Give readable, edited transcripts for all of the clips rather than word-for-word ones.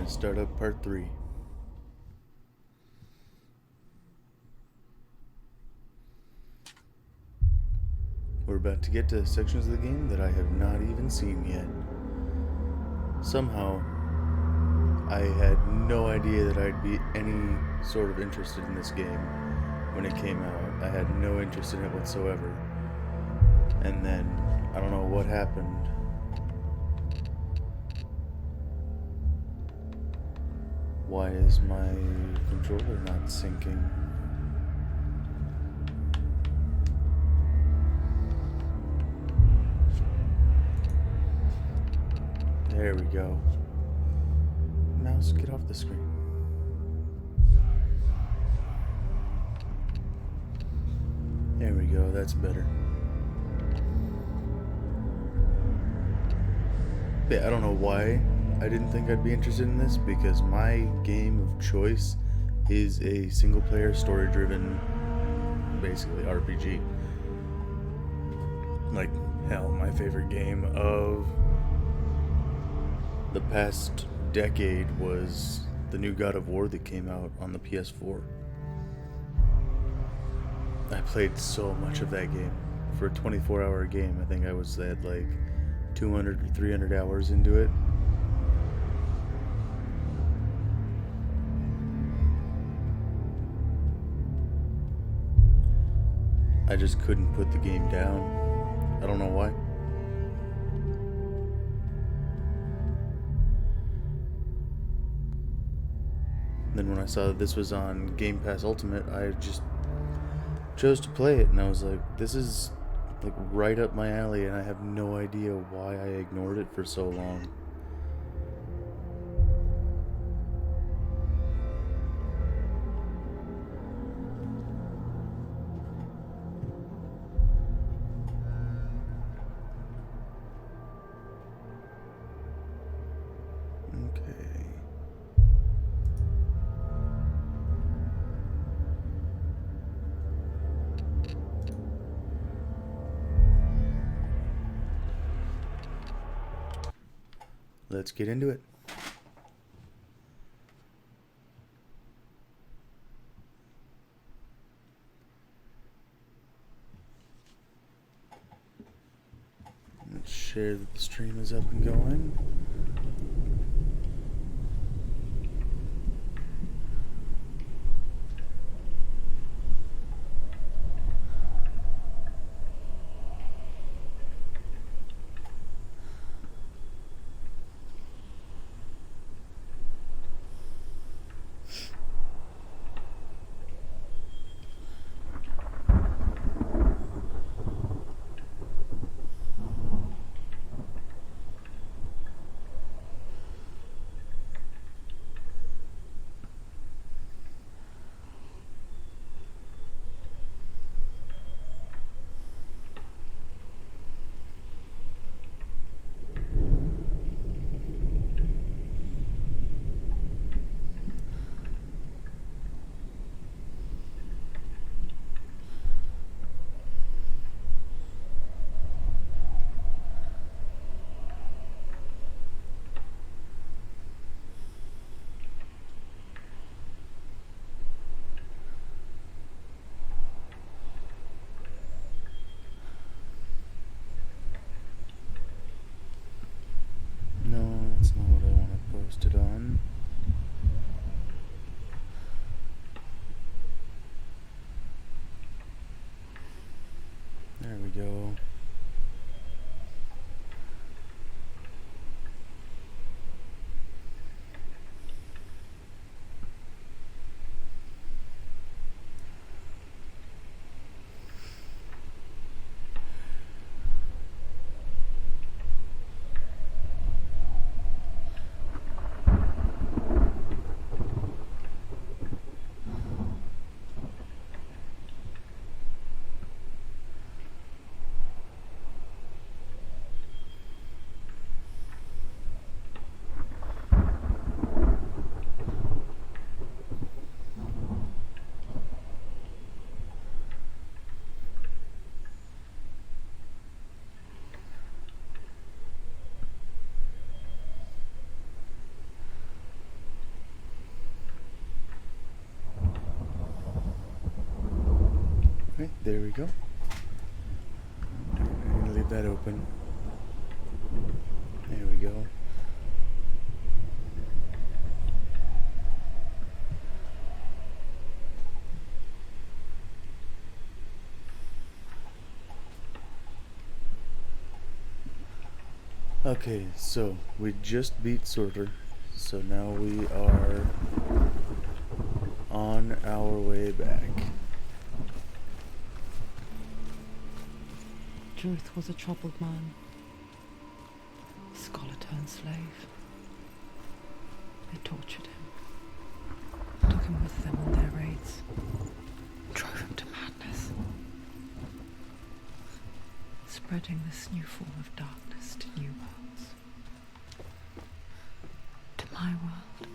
Startup Part 3. We're about to get to sections of the game that I have not even seen yet. Somehow, I had no idea that I'd be any sort of interested in this game when it came out. I had no interest in it whatsoever. And then, I don't know what happened. Why is my controller not syncing? There we go. Mouse, get off the screen. There we go, that's better. Yeah, I don't know why I didn't think I'd be interested in this, because my game of choice is a single player, story driven, basically RPG. Like, hell, my favorite game of the past decade was the new God of War that came out on the PS4. I played so much of that game. For a 24-hour game, I think I was at like 200 or 300 hours into it. I just couldn't put the game down. I don't know why. Then when I saw that this was on Game Pass Ultimate, I just chose to play it, and I was like, this is like right up my alley, and I have no idea why I ignored it for so long. Okay. Let's get into it. Let's share that the stream is up and going. No, that's not what I want to post it on. There we go. There we go. I'm gonna leave that open. There we go. Okay, so we just beat Sorter, so now we are on our way back. Druth was a troubled man. Scholar turned slave. They tortured him, took him with them on their raids, drove him to madness, spreading this new form of darkness to new worlds. To my world.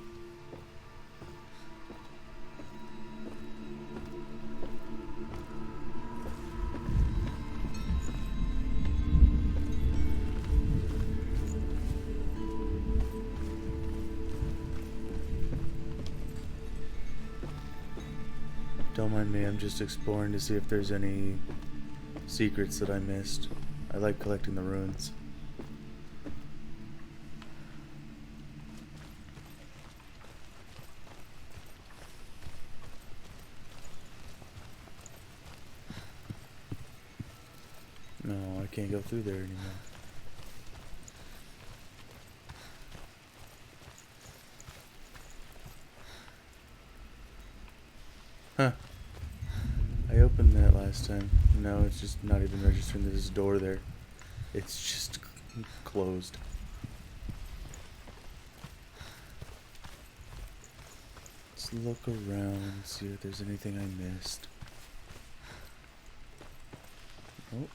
Don't mind me, I'm just exploring to see if there's any secrets that I missed. I like collecting the ruins. No, I can't go through there anymore. Huh. I opened that last time. No, it's just not even registering there's a door there. It's just closed. Let's look around and see if there's anything I missed. Oh.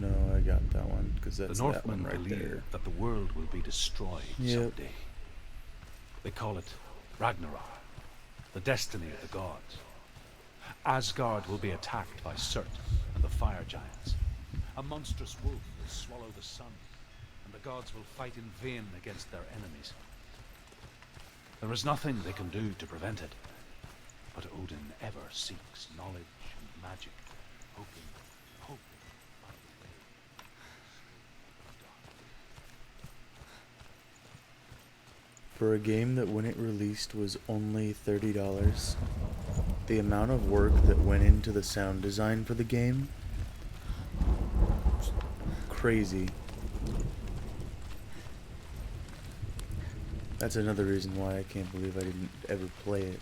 No, I got that one, because that's the that one Northmen right believe there. that the world will be destroyed someday. They call it Ragnarok, the destiny of the gods. Asgard will be attacked by Surt and the fire giants. A monstrous wolf will swallow the sun, and the gods will fight in vain against their enemies. There is nothing they can do to prevent it, but Odin ever seeks knowledge and magic, hoping by the way. For a game that when it released was only $30, the amount of work that went into the sound design for the game, crazy. That's another reason why I can't believe I didn't ever play it.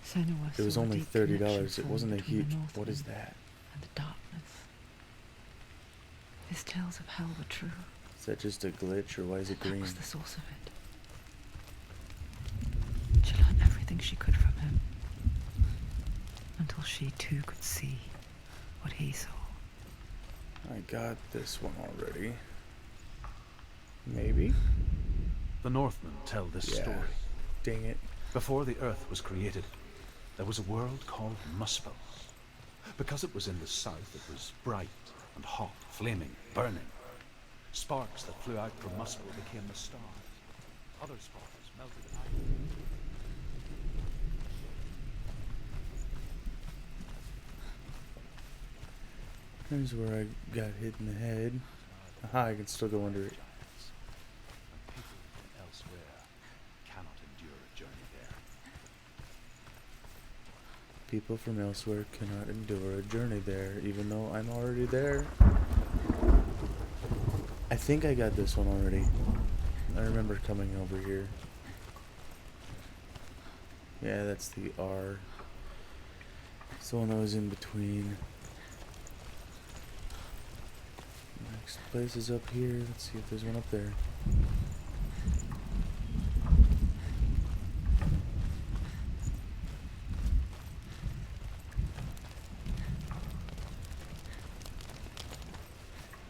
Senua It was saw a only deep $30. connection It wasn't a form between huge. the What is Northmen that? and the darkness. His tales of hell were true. Is that just a glitch, or why is it That green? was the source of it. She learned everything she could from him, until she too could see what he saw. I got this one already. Maybe? The Northmen tell this Yeah. story. Dang it. Before the earth was created, there was a world called Muspel. Because it was in the south, it was bright and hot, flaming, burning. Sparks that flew out from Muspel became the stars. Other sparks melted out. Here's where I got hit in the head. Aha, I can still go under it. Giants. And people from elsewhere cannot endure a journey there. People from elsewhere cannot endure a journey there, even though I'm already there. I think I got this one already. I remember coming over here. Yeah, that's the R. It's the one that was in between. Next place is up here. Let's see if there's one up there.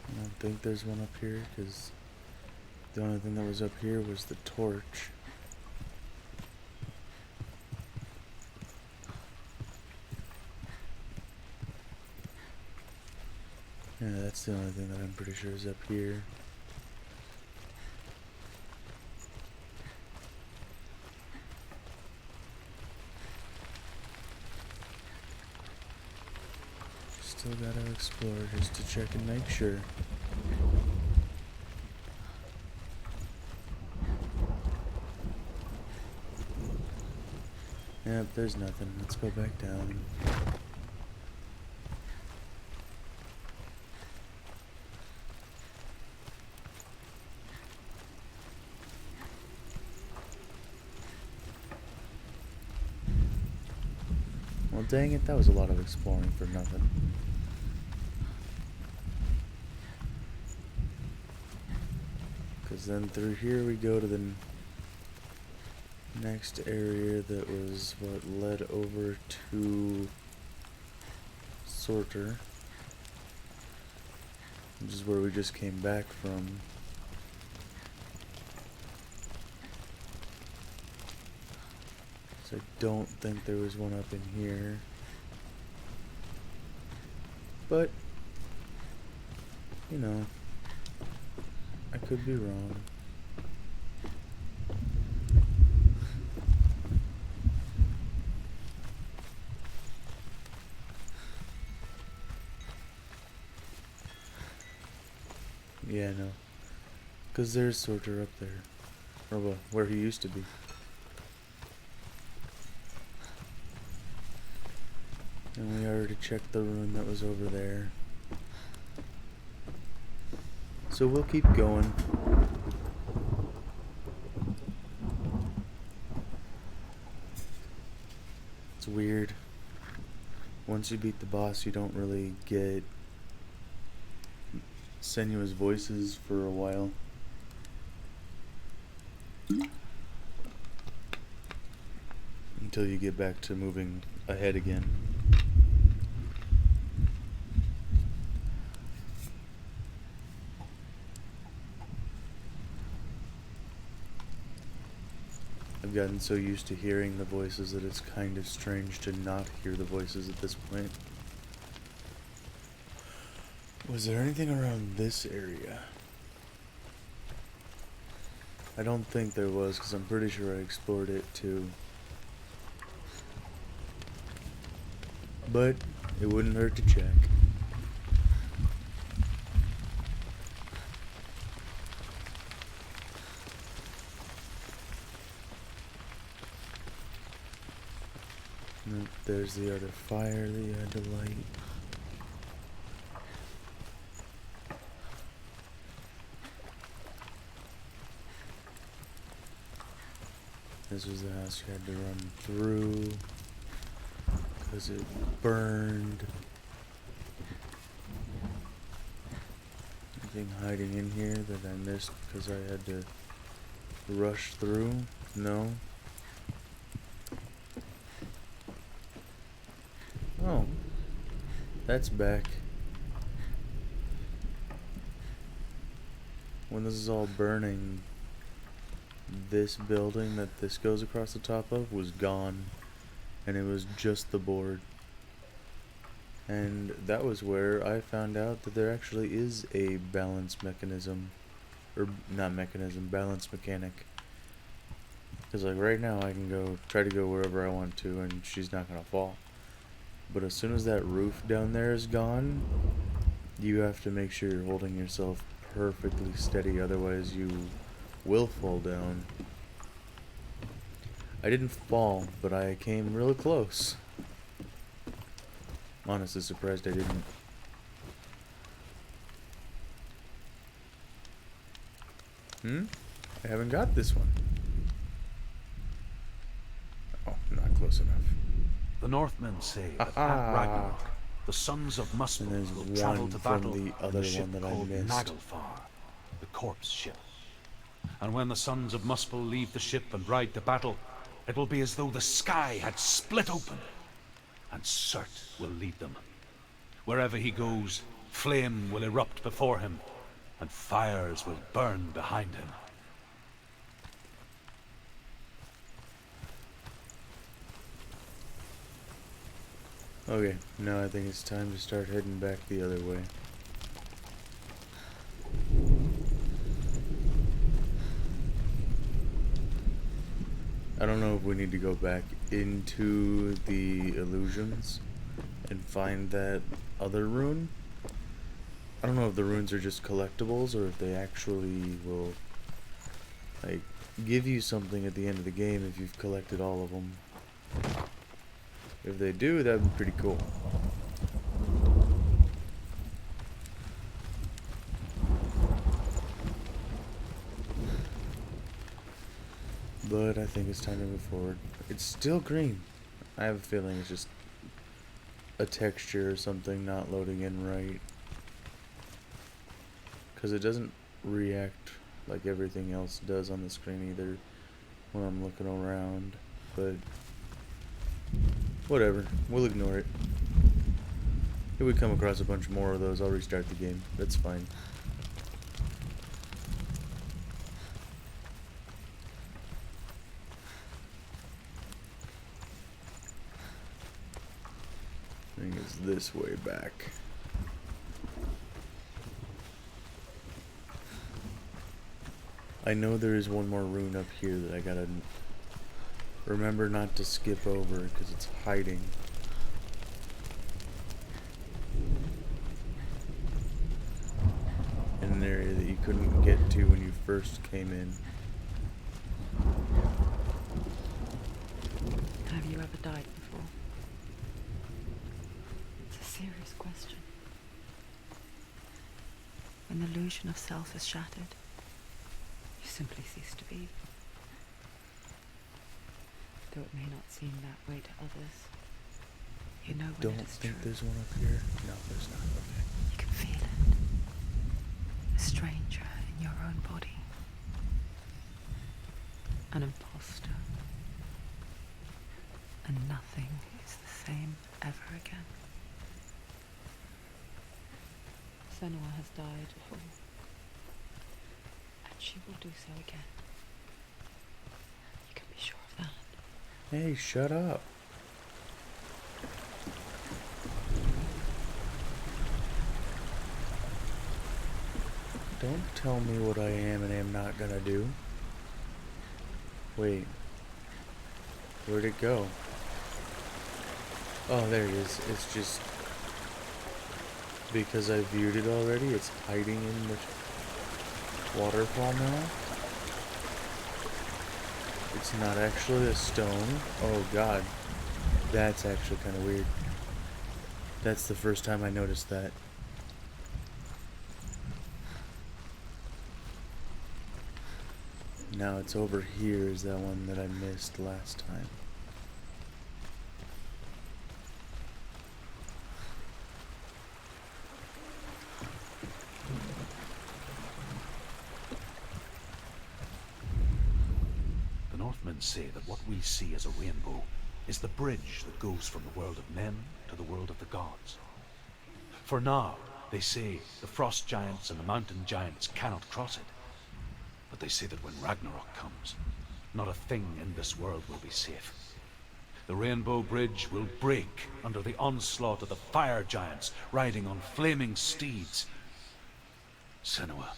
I don't think there's one up here, because the only thing that was up here was the torch. Yeah, that's the only thing that I'm pretty sure is up here. Still gotta explore just to check and make sure. Yep, there's nothing. Let's go back down. Well, dang it, that was a lot of exploring for nothing. Because then through here we go to the next area that was what led over to Sorter, which is where we just came back from. So I don't think there was one up in here, but you know, I could be wrong. Yeah, no. Because there's Sorter up there. Or well, where he used to be. And we already checked the room that was over there. So we'll keep going. It's weird. Once you beat the boss, you don't really get Senua's voices for a while. Until you get back to moving ahead again. I've gotten so used to hearing the voices that it's kind of strange to not hear the voices at this point. Was there anything around this area? I don't think there was, because I'm pretty sure I explored it too. But it wouldn't hurt to check. Nope, there's the other fire that you had to light. This was the house you had to run through because it burned. Anything hiding in here that I missed because I had to rush through? No. Oh, that's back. When this is all burning, this building that this goes across the top of was gone, and it was just the board. And that was where I found out that there actually is a balance mechanism, or not mechanism, balance mechanic. Because like right now I can try to go wherever I want to and she's not gonna fall. But as soon as that roof down there is gone, you have to make sure you're holding yourself perfectly steady, otherwise you will fall down. I didn't fall, but I came real close. Honestly surprised I didn't. I haven't got this one. Oh, not close enough. The Northmen say that at Ragnarok, the sons of Muspel will travel to battle the in other a ship one that I called missed. Naglfar, the corpse ship. And when the sons of Muspel leave the ship and ride to battle, it will be as though the sky had split open, and Surt will lead them. Wherever he goes, flame will erupt before him, and fires will burn behind him. Okay, now I think it's time to start heading back the other way. I don't know if we need to go back into the illusions and find that other rune. I don't know if the runes are just collectibles or if they actually will like give you something at the end of the game if you've collected all of them. If they do, that'd be pretty cool. But I think it's time to move forward. It's still green. I have a feeling it's just a texture or something not loading in right. Because it doesn't react like everything else does on the screen either when I'm looking around. But whatever, we'll ignore it. If we come across a bunch more of those, I'll restart the game. That's fine. I think it's this way back. I know there is one more rune up here that I gotta remember not to skip over because it's hiding. In an area that you couldn't get to when you first came in. Have you ever died before? It's a serious question. When the illusion of self is shattered, you simply cease to be. Though it may not seem that way to others, you know when Don't it is think true. there's one up here. No, there's not. Okay. You can feel it. A stranger in your own body. An imposter. And nothing is the same ever again. Senua has died before. And she will do so again. You can be sure of that. Hey, shut up. Don't tell me what I am and am not gonna do. Wait. Where'd it go? Oh, there it is. It's just because I viewed it already, it's hiding in the waterfall now. It's not actually a stone. Oh god. That's actually kind of weird. That's the first time I noticed that. Now it's over here is that one that I missed last time. The Northmen say that what we see as a rainbow is the bridge that goes from the world of men to the world of the gods. For now, they say the frost giants and the mountain giants cannot cross it. But they say that when Ragnarok comes, not a thing in this world will be safe. The rainbow bridge will break under the onslaught of the fire giants riding on flaming steeds. Senua,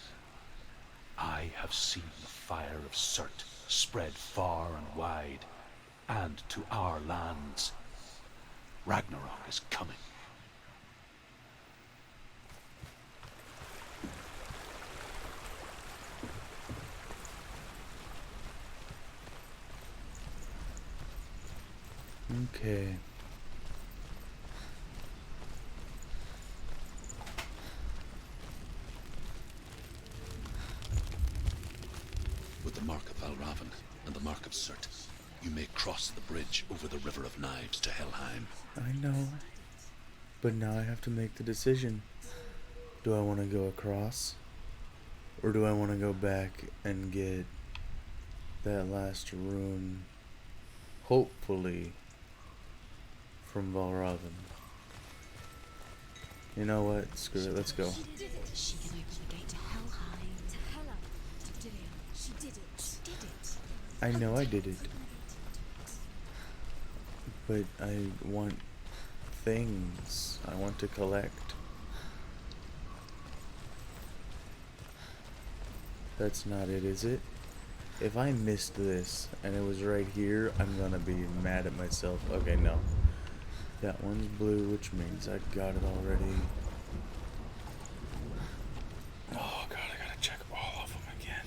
I have seen the fire of Surt spread far and wide, and to our lands. Ragnarok is coming. Okay. With the mark of Valravan and the mark of Surt, you may cross the bridge over the River of Knives to Helheim. I know. But now I have to make the decision. Do I want to go across? Or do I want to go back and get that last rune? Hopefully from Valravan. You know what? Screw it. Let's go. She did it. She can open the gate to Helheim. To Hela. To Dillion. She did it. She did it. I know I did it. But I want things. I want to collect. That's not it, is it? If I missed this and it was right here, I'm gonna be mad at myself. Okay, no. That one's blue, which means I got it already. Oh god, I gotta check all of them again.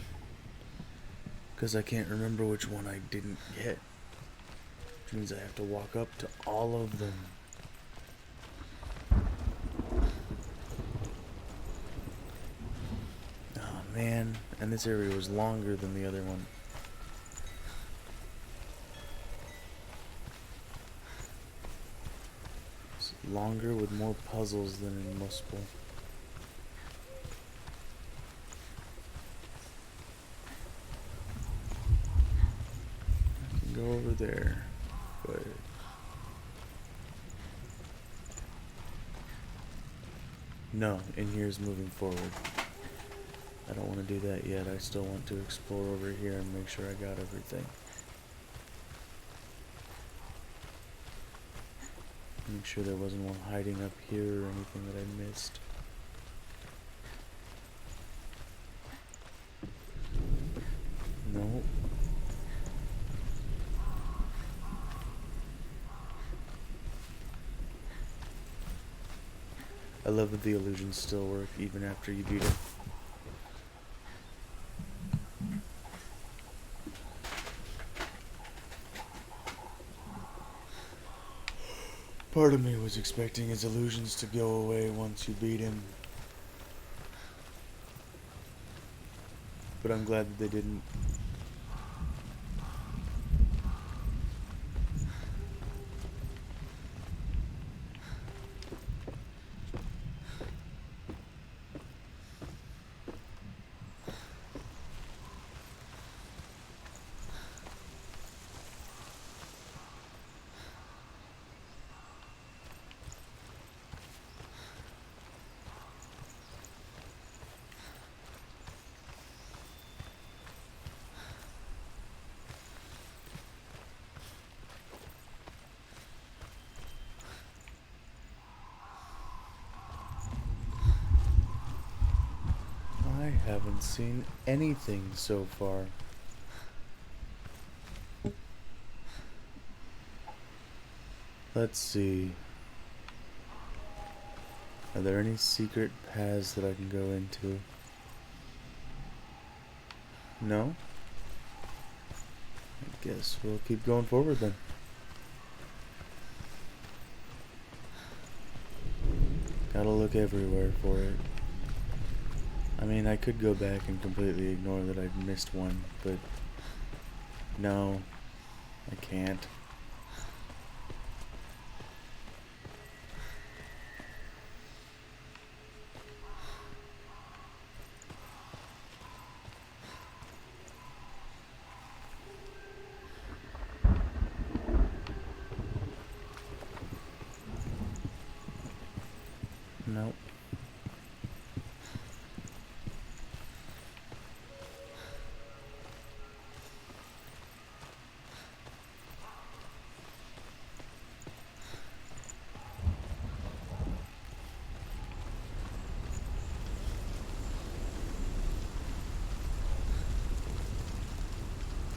Because I can't remember which one I didn't get. Which means I have to walk up to all of them. Oh man, and this area was longer than the other one. It's longer with more puzzles than in Muspel. I can go over there, but no, in here is moving forward. I don't want to do that yet. I still want to explore over here and make sure I got everything. Make sure there wasn't one hiding up here or anything that I missed. No. I love that the illusions still work even after you beat it. Part of me was expecting his illusions to go away once you beat him. But I'm glad that they didn't. I haven't seen anything so far. Let's see. Are there any secret paths that I can go into? No? I guess we'll keep going forward then. Gotta look everywhere for it. I mean, I could go back and completely ignore that I've missed one, but no, I can't. Nope.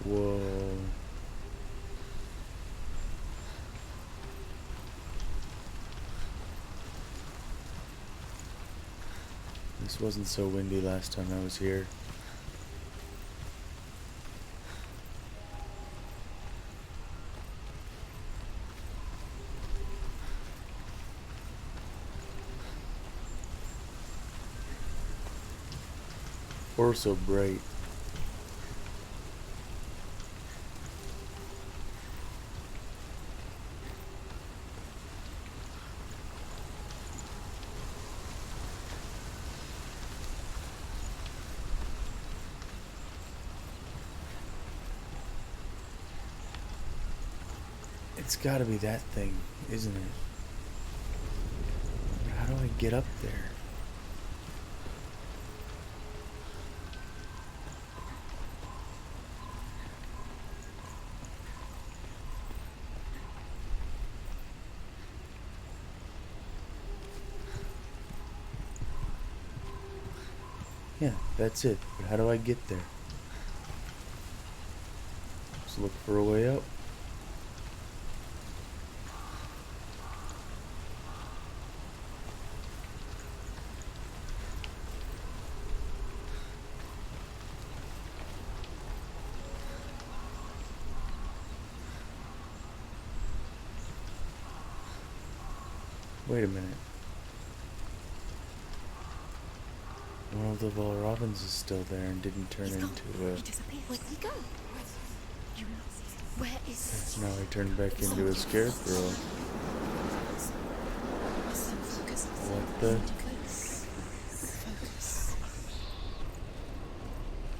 Whoa. This wasn't so windy last time I was here. Or so bright. It's gotta be that thing, isn't it? How do I get up there? Yeah, that's it. But how do I get there? Just look for a way up. Wait a minute. One of the Valravens is still there and didn't turn He's gone. into a... He disappeared. Where did he go? You Where is... Now he turned back into a scarecrow. What the... Focus.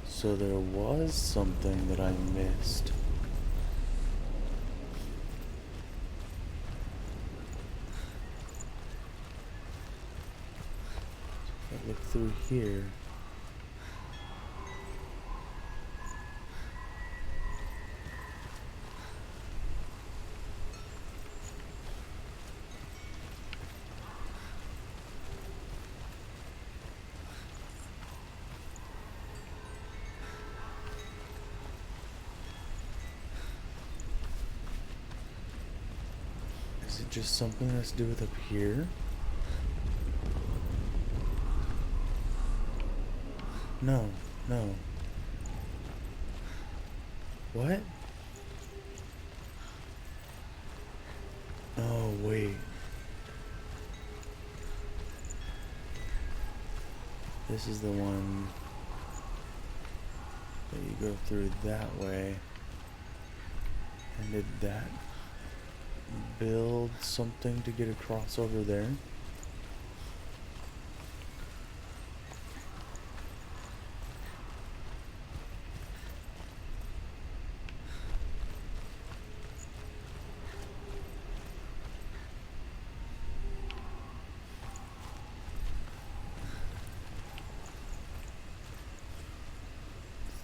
So there was something that I missed. If I look through here... Is it just something that's to do with up here? No, no. What? Oh, wait. This is the one that you go through that way. And did that build something to get across over there?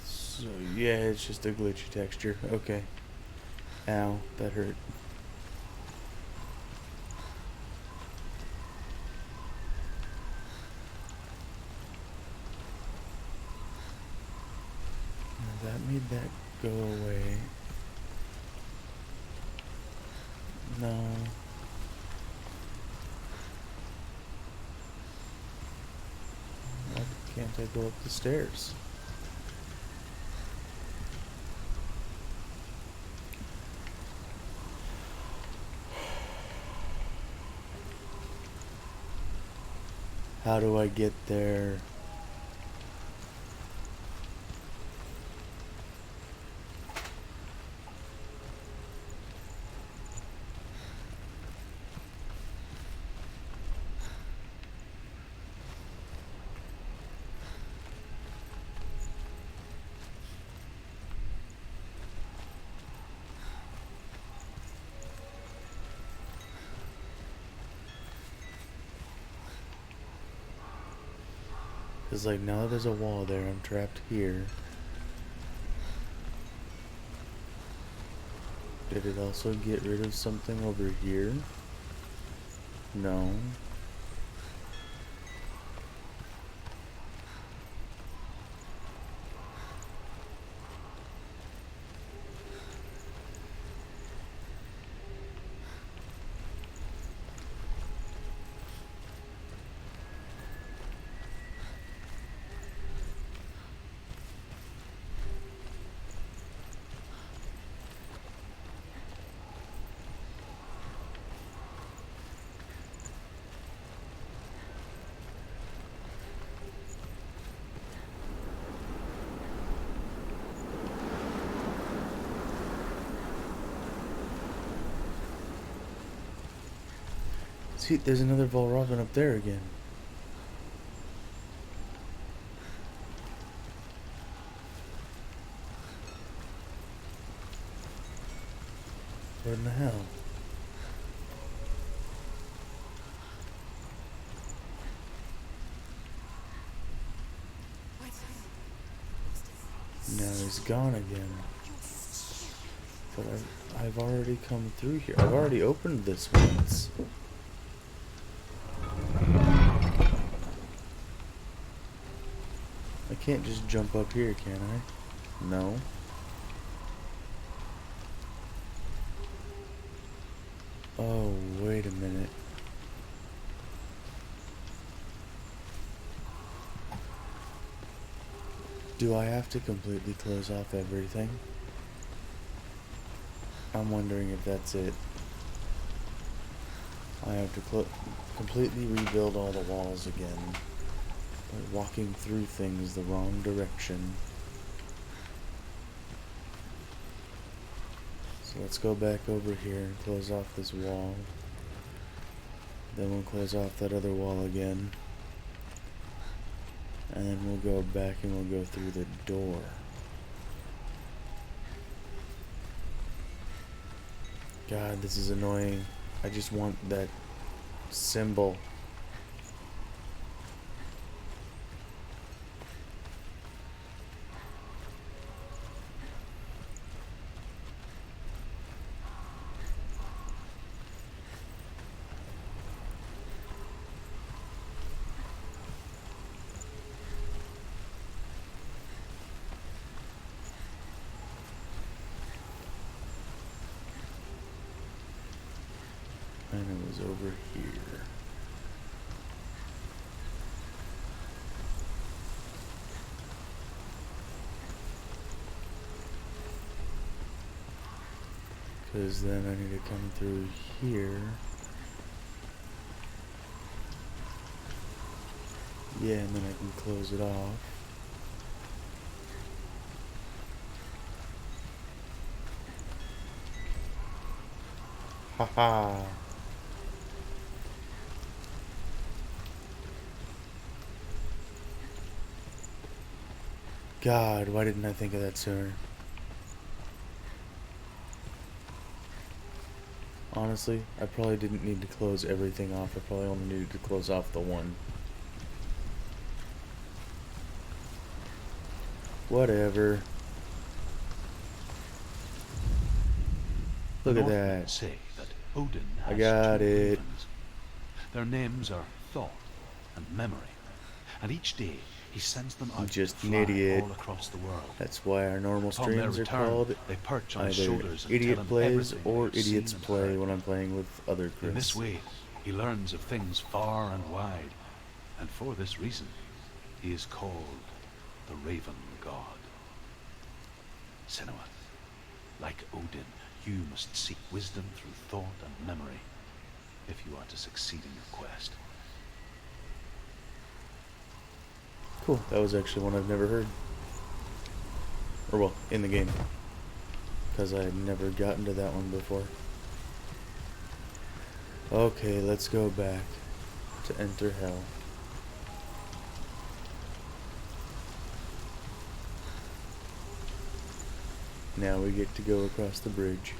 So yeah, it's just a glitchy texture. Okay. Ow, that hurt. Now that made that go away. No. Why can't I go up the stairs? How do I get there? Because, like, now that there's a wall there, I'm trapped here. Did it also get rid of something over here? No. See, there's another Valravan up there again. What in the hell? Now he's gone again. But I've already come through here. I've already opened this once. I can't just jump up here, can I? No. Oh, wait a minute. Do I have to completely close off everything? I'm wondering if that's it. I have to completely rebuild all the walls again by walking through things the wrong direction. So let's go back over here and close off this wall. Then we'll close off that other wall again. And then we'll go back and we'll go through the door. God, this is annoying. I just want that symbol. And it was over here. Because then I need to come through here. Yeah, and then I can close it off. Haha. God, why didn't I think of that sooner? Honestly, I probably didn't need to close everything off. I probably only needed to close off the one. Whatever. Look at that. Say that Odin has I got two it. ravens. Their names are Thought and Memory, and each day he sends them out Just to an fly idiot. all across the world. That's why our normal Upon their streams are return, called they perch on his either shoulders and Idiot tell him Plays everything or they've Idiots seen and Play heard. when I'm playing with other Chris. In this way, he learns of things far and wide, and for this reason, he is called the Raven God. Senua, like Odin, you must seek wisdom through thought and memory if you are to succeed in your quest. Cool. That was actually one I've never heard. Or, well, in the game. Because I had never gotten to that one before. Okay, let's go back to enter hell. Now we get to go across the bridge.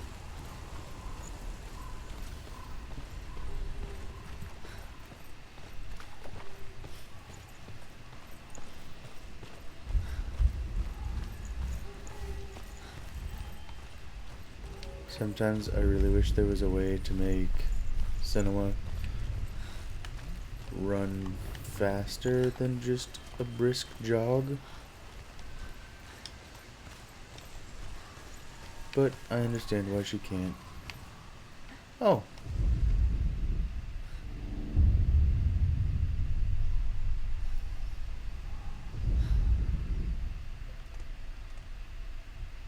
Sometimes I really wish there was a way to make Senua run faster than just a brisk jog. But I understand why she can't. Oh.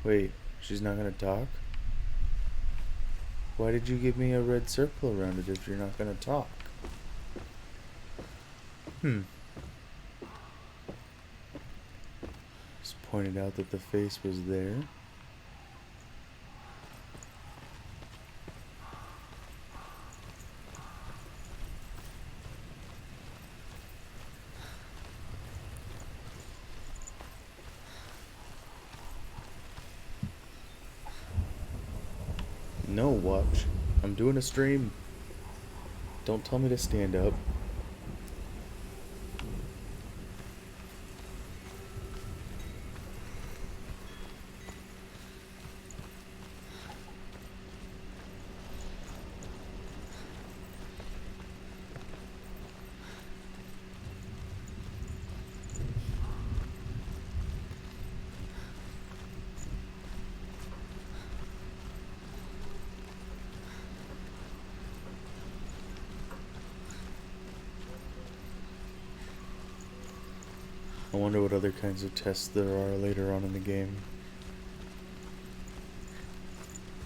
Wait, she's not gonna talk? Why did you give me a red circle around it if you're not gonna talk? Just pointed out that the face was there. No, watch. I'm doing a stream. Don't tell me to stand up. I wonder what other kinds of tests there are later on in the game.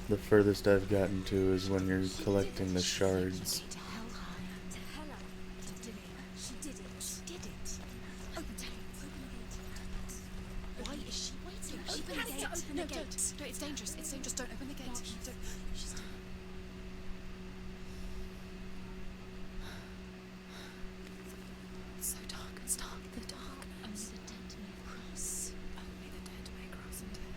The furthest I've gotten to is when you're collecting the shards. open the gate. Don't. It's dangerous. It's dangerous. Don't open the gate. Don't. She's done. It's so dark. It's dark. The dark. Only the dead may cross. Only the dead may cross into hell.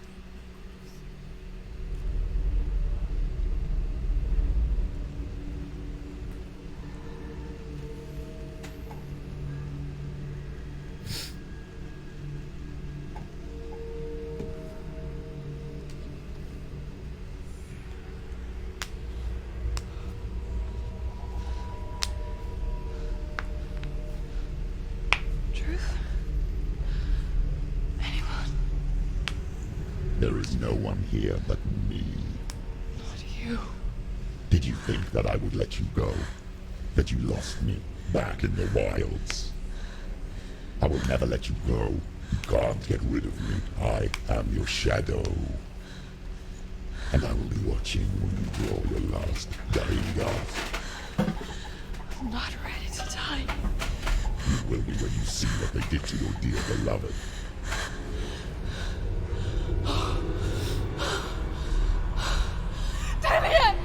Truth? Anyone? There is no one here but me. Not you. Did you think that I would let you go? That you lost me back in the wilds? I will never let you go. You can't get rid of me. I am your shadow. And I will be watching when you draw your last dying gasp. I'm not ready to die. You will be when you see what they did to your dear beloved. Damien!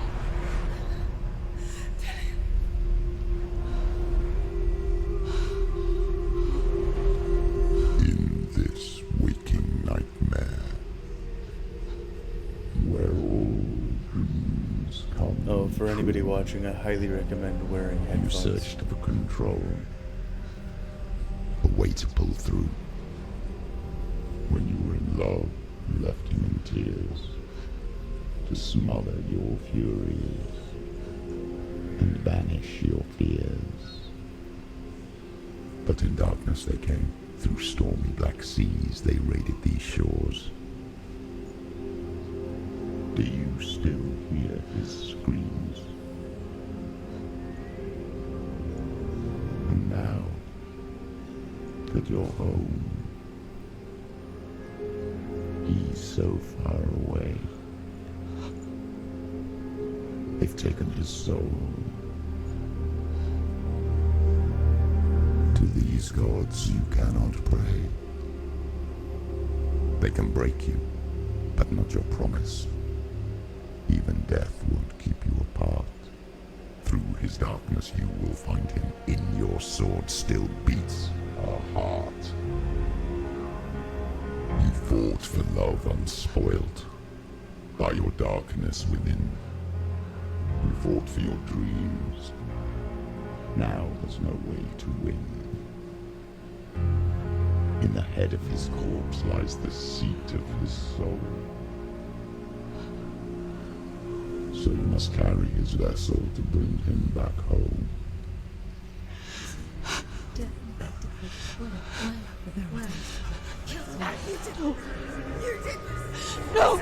In this waking nightmare, where all dreams come. Oh, for anybody watching, I highly recommend wearing You headphones. searched for control, a way to pull through. When you were in love, you left him in tears to smother your furies and banish your fears. But in darkness they came, through stormy black seas they raided these shores. Do you still hear his screams? And now that you're home, he's so far away. They've taken his soul. To these gods you cannot pray. They can break you, but not your promise. Even death won't keep you apart. Through his darkness you will find him. In your sword still beats a heart. You fought for love unspoilt by your darkness within. You fought for your dreams. Now there's no way to win. In the head of his corpse lies the seat of his soul. So you must carry his vessel to bring him back home. No!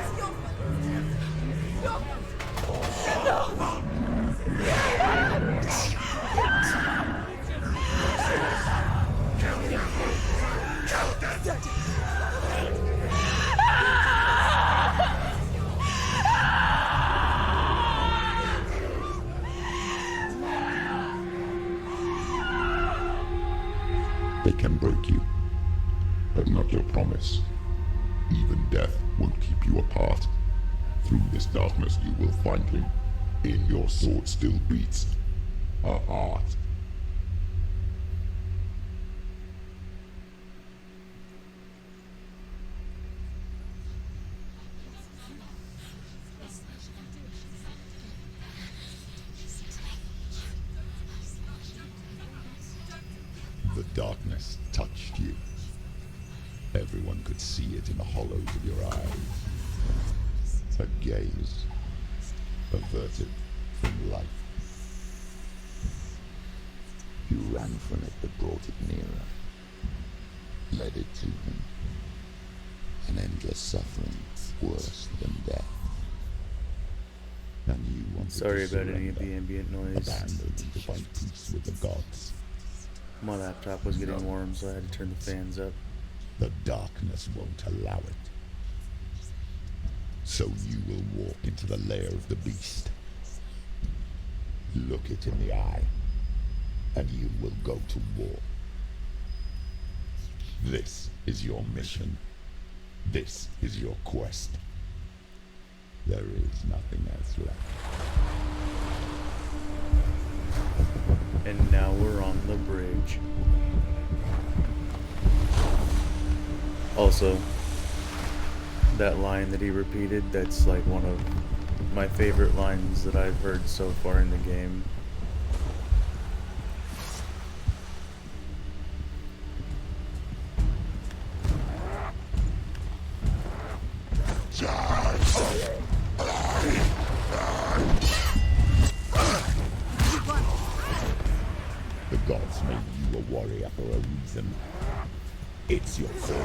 They can break you, but not your promise. Even death won't keep you apart. Through this darkness you will find him. In your sword still beats a heart. The darkness touched you. Everyone could see it in the hollows of your eyes. A gaze averted from life. You ran from it but brought it nearer. Led it to him. An endless suffering worse than death. And you wanted Sorry to about any of the surrender, ambient noise. abandoned to find peace with the gods. My laptop was getting warm, so I had to turn the fans up. The darkness won't allow it. So you will walk into the lair of the beast. Look it in the eye, and you will go to war. This is your mission. This is your quest. There is nothing else left. And now we're on the bridge. Also, that line that he repeated, that's like one of my favorite lines that I've heard so far in the game. The gods made you a warrior for a reason. It's your fault.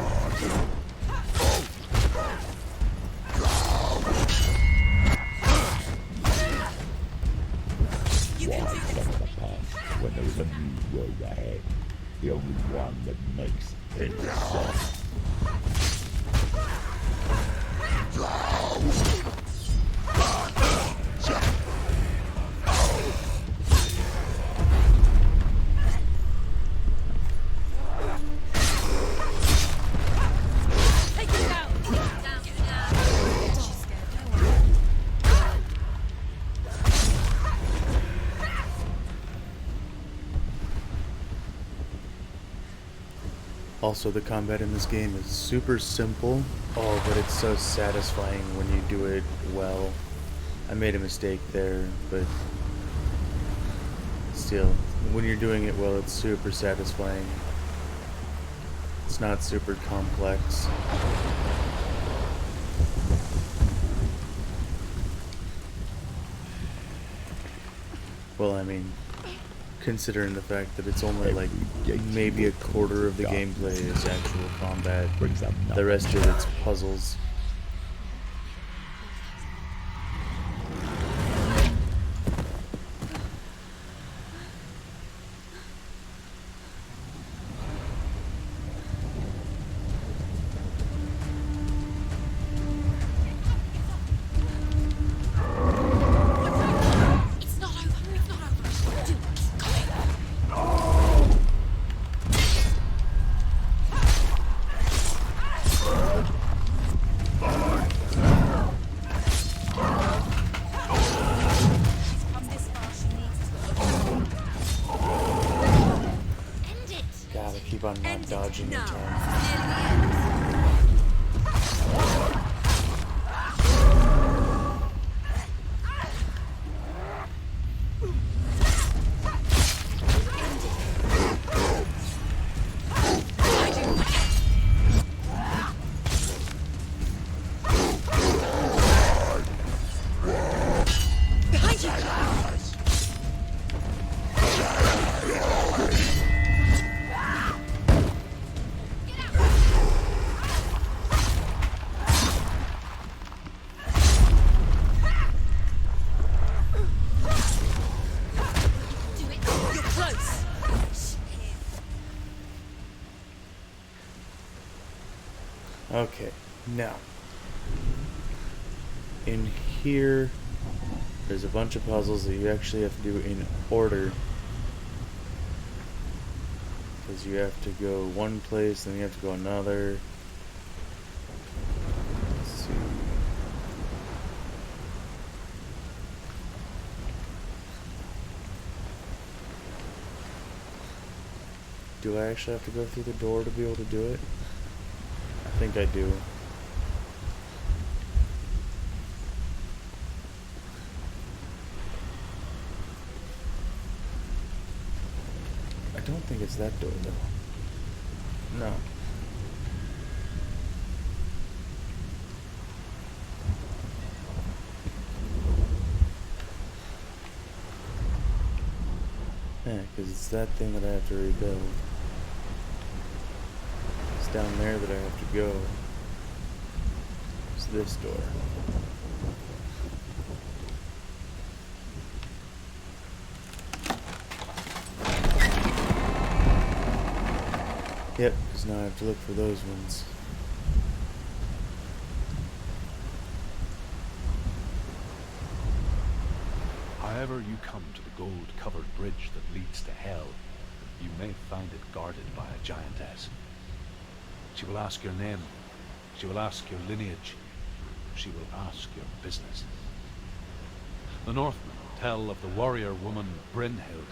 Why follow the path when there is a new road ahead? The only one that makes any sense. Also, the combat in this game is super simple. Oh, but it's so satisfying when you do it well. I made a mistake there, but still, when you're doing it well, it's super satisfying. It's not super complex. Well, I mean, considering the fact that it's only like maybe a quarter of the gameplay is actual combat. The rest of it's puzzles. It's not over. It's not over. Do it. It's coming. She's come this far. She needs to. End it. Gotta keep on not End it dodging the now. turn. Behind you. Do it. You're close. Okay, now in here there's a bunch of puzzles that you actually have to do in order, because you have to go one place, then you have to go another. Let's see. Do I actually have to go through the door to be able to do it? I think I do. I don't think it's that door though. No. Yeah, because it's that thing that I have to rebuild. It's down there that I have to go. It's this door. Yep, because now I have to look for those ones. However you come to the gold-covered bridge that leads to Hell, you may find it guarded by a giantess. She will ask your name, She will ask your lineage. She will ask your business. The Northmen tell of the warrior woman Brynhild,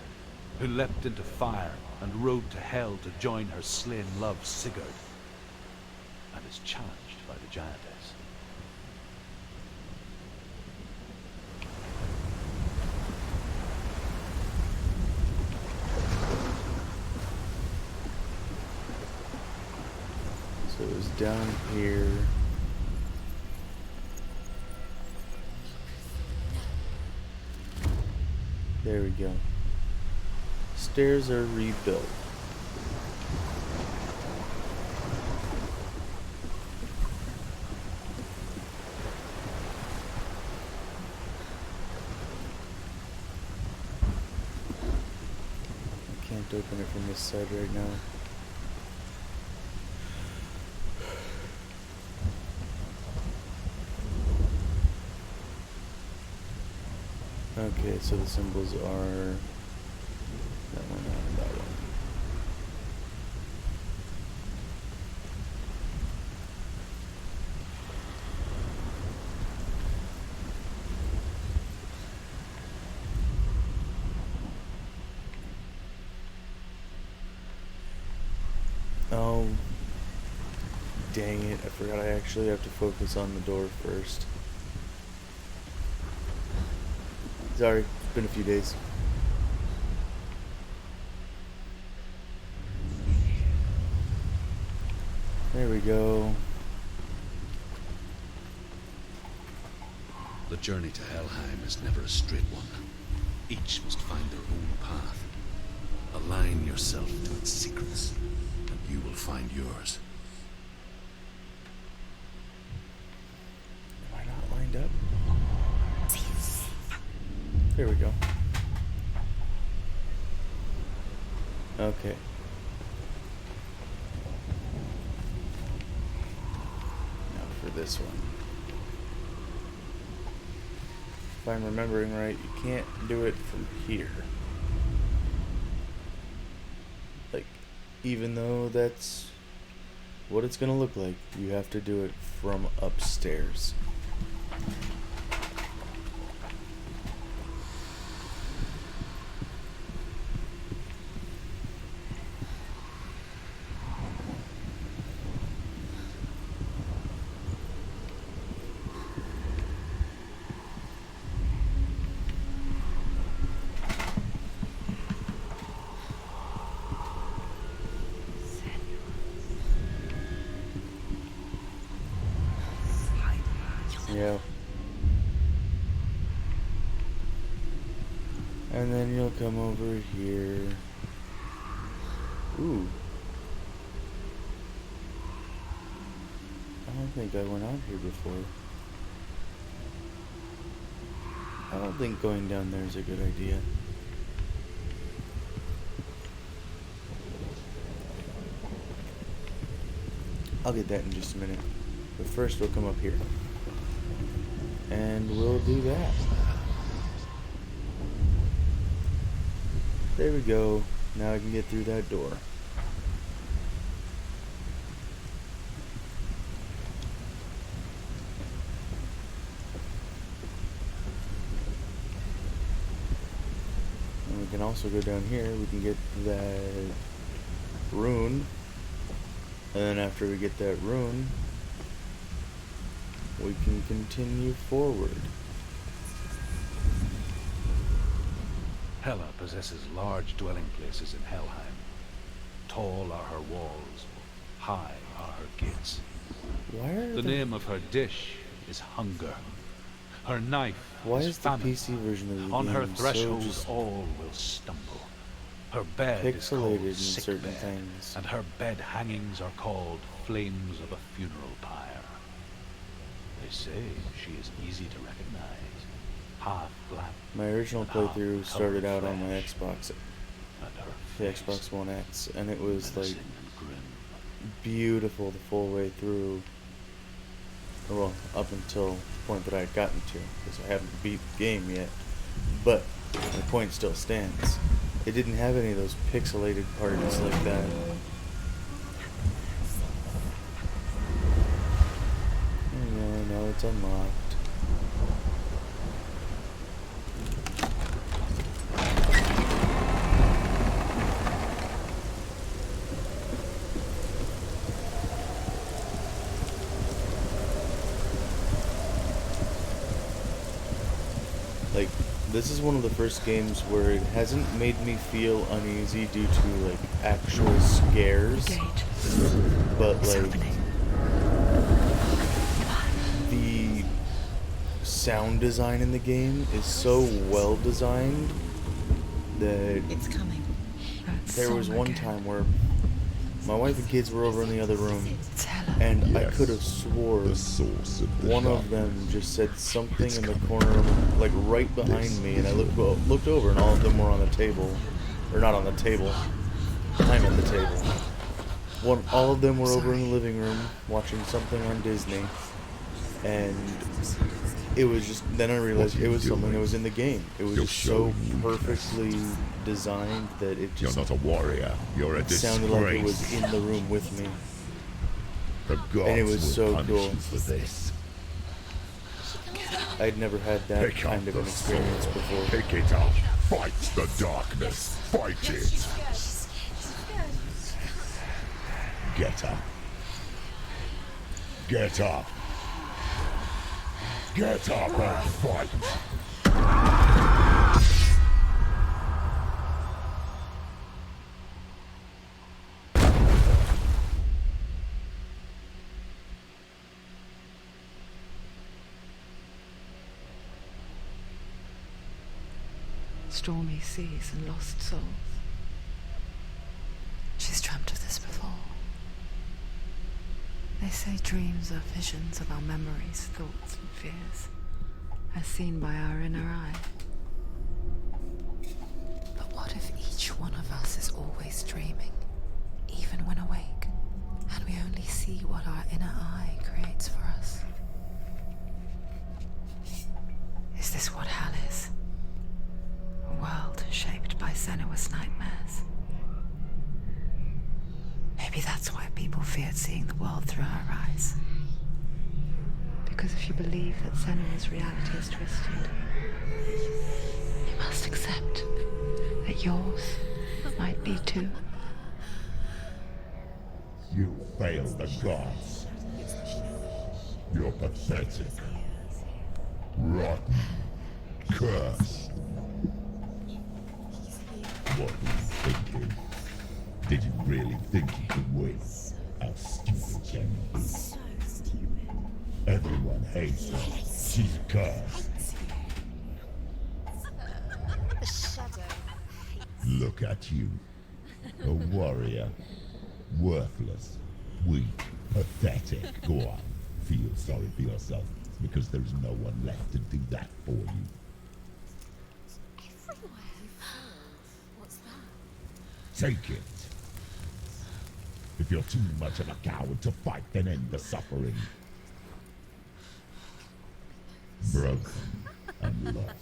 who leapt into fire and rode to hell to join her slain love Sigurd, and is challenged by the giantess. So it was down here. There we go. Stairs are rebuilt. I can't open it from this side right now. Okay, so the symbols are that one and that one. Oh, dang it, I forgot I actually have to focus on the door first. Sorry, it's been a few days. There we go. The journey to Helheim is never a straight one. Each must find their own path. Align yourself to its secrets, and you will find yours. Am I not lined up? There we go. Okay. Now for this one. If I'm remembering right, you can't do it from here. Like, even though that's what it's gonna look like, you have to do it from upstairs. Yeah. And then you'll come over here. Ooh. I don't think I went out here before. I don't think going down there is a good idea. I'll get that in just a minute. But first we'll come up here. And we'll do that. There we go. Now I can get through that door. And we can also go down here. We can get that rune. And then after we get that rune, we can continue forward. Hela possesses large dwelling places in Helheim. Tall are her walls, high are her gates. Why are The name of her dish is hunger. Her knife Why is is the famine. PC version of the On game her threshold so just all will stumble. Her bed is pixelated called in sick certain bed, things? and her bed hangings are called flames of a funeral pyre. They say she is easy to recognize. Half black. My original and half playthrough started out on my flesh, Xbox, and her the face Xbox One X, and it was like menacing and grim. beautiful the full way through. Well, up until the point that I had gotten to, because I haven't beat the game yet. But the point still stands. It didn't have any of those pixelated parts like that. it's unlocked. Like, this is one of the first games where it hasn't made me feel uneasy due to, like, actual scares. Gate. But, It's like, opening. the sound design in the game is so well designed that It's coming. That there was song one again. time where my wife and kids were over in the other room, It's Hella. and I Yes. could have swore The source of the one of dark. them just said something It's in the coming. corner, like right behind me, and I looked over, and all of them were on the table, or not on the table. I'm at the table. All of them were over in the living room watching something on Disney, and it was just. Then I realized What are it you was something that doing? was in the game. It was You're just so showing weakness. perfectly designed that it You're just not a warrior. You're a disgrace. sounded like it was in the room with me. The gods and it was will so punish cool. you for this. I'd never had that Pick kind up of an the experience sword. before. Pick it up. Fight the darkness. Fight it. Get up. Get up. Get up and fight. Stormy seas and lost souls. She's dreamt of this before. They say dreams are visions of our memories, thoughts, and fears, as seen by our inner eye. But what if each one of us is always dreaming, even when awake, and we only see what our inner eye creates for us? Is this what hell is? A world shaped by Senua's nightmares. Maybe that's why people feared seeing the world through her eyes. Because if you believe that Senua's reality is twisted, you must accept that yours might be too. You failed the gods. You're pathetic. Rotten. Cursed. What were you thinking? Did you really think you could win? How stupid can you be? So stupid. Everyone hates her. She's cursed. The shadow hates. Look at you. A warrior. Worthless. Weak. Pathetic. Go on. Feel sorry for yourself, because there's no one left to do that for you. Everywhere. What's that? Take it. If you're too much of a coward to fight, then end the suffering. Broken and lost.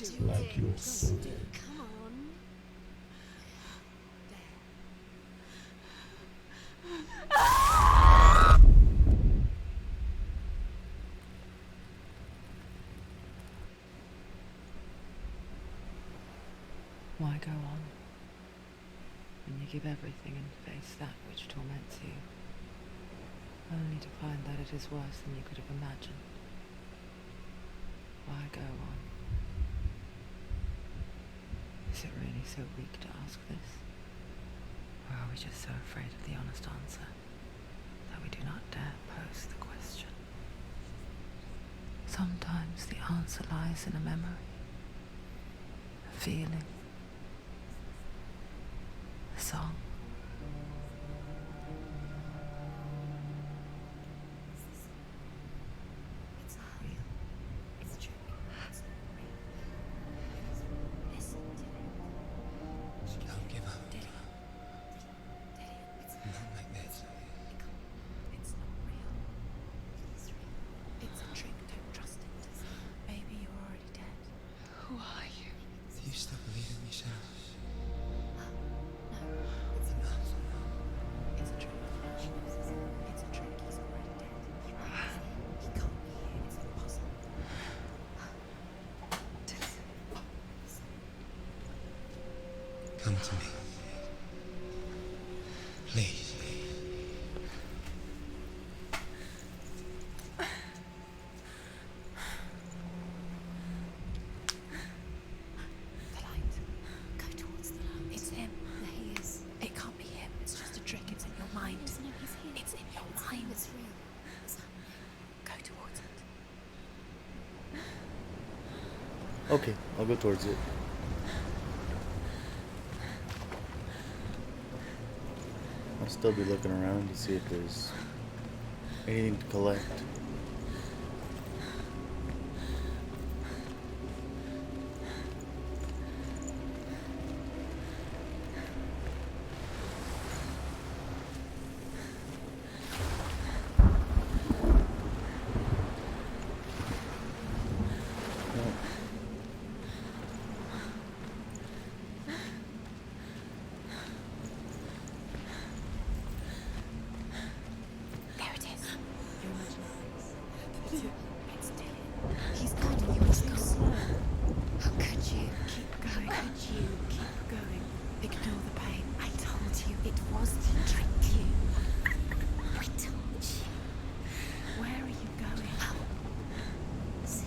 Just like your soul. Come on. Why go on when you give everything and face that which torments you, only to find that it is worse than you could have imagined? Why go on? Is it really so weak to ask this? Or are we just so afraid of the honest answer that we do not dare pose the question? Sometimes the answer lies in a memory, a feeling, a song. It's not real. It's true. It's not real. Listen to it. Don't give up. Dillian. It's Not like this. It's not real. It's real. It's a trick. Don't trust it. Maybe you're already dead. Who are you? You still believe in to me. Please. The light. Go towards the light. It's him. There he is. It can't be him. It's just a trick. It's in your mind. No, he's here. It's in your mind. It's real. It's happening. Go towards it. Okay, I'll go towards it. I'll still be looking around to see if there's anything to collect. There it is. Your imagination. It's dead. He's guiding you. It's so slow. How could you? Keep going. How could you? Keep going. Ignore the pain. I told you it was to trick you. I told you. Where are you going? See,